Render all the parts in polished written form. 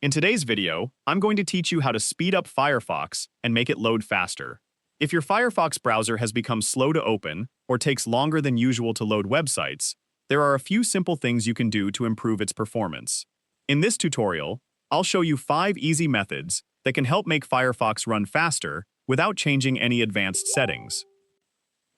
In today's video, I'm going to teach you how to speed up Firefox and make it load faster. If your Firefox browser has become slow to open or takes longer than usual to load websites, there are a few simple things you can do to improve its performance. In this tutorial, I'll show you 5 easy methods that can help make Firefox run faster without changing any advanced settings.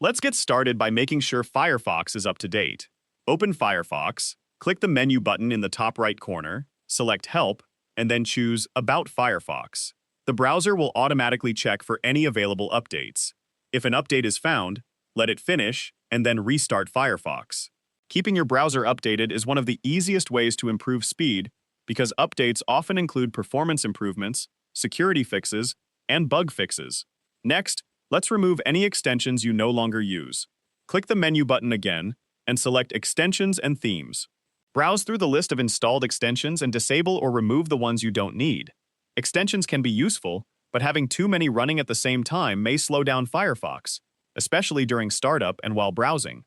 Let's get started by making sure Firefox is up to date. Open Firefox, click the menu button in the top right corner, select Help, and then choose About Firefox. The browser will automatically check for any available updates. If an update is found, let it finish and then restart Firefox. Keeping your browser updated is one of the easiest ways to improve speed because updates often include performance improvements, security fixes, and bug fixes. Next, let's remove any extensions you no longer use. Click the menu button again and select Extensions and Themes. Browse through the list of installed extensions and disable or remove the ones you don't need. Extensions can be useful, but having too many running at the same time may slow down Firefox, especially during startup and while browsing.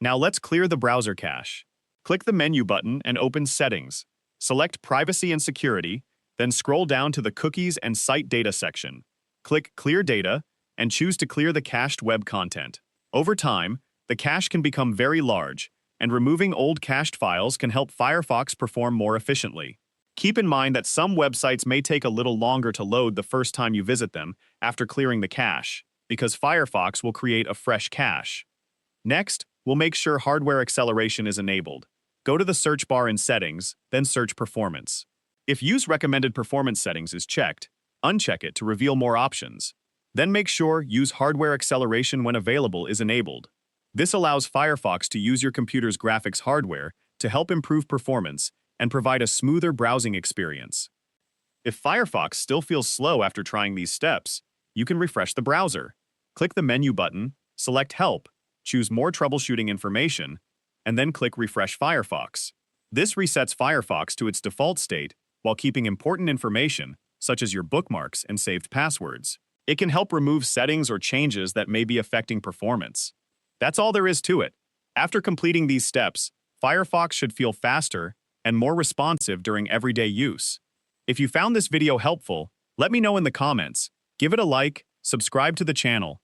Now let's clear the browser cache. Click the menu button and open Settings. Select Privacy and Security, then scroll down to the Cookies and Site Data section. Click Clear Data and choose to clear the cached web content. Over time, the cache can become very large, and removing old cached files can help Firefox perform more efficiently. Keep in mind that some websites may take a little longer to load the first time you visit them after clearing the cache, because Firefox will create a fresh cache. Next, we'll make sure hardware acceleration is enabled. Go to the search bar in Settings, then search Performance. If Use Recommended Performance Settings is checked, uncheck it to reveal more options. Then make sure Use Hardware Acceleration when available is enabled. This allows Firefox to use your computer's graphics hardware to help improve performance and provide a smoother browsing experience. If Firefox still feels slow after trying these steps, you can refresh the browser. Click the menu button, select Help, choose More Troubleshooting Information, and then click Refresh Firefox. This resets Firefox to its default state while keeping important information, such as your bookmarks and saved passwords. It can help remove settings or changes that may be affecting performance. That's all there is to it. After completing these steps, Firefox should feel faster and more responsive during everyday use. If you found this video helpful, let me know in the comments. Give it a like, subscribe to the channel,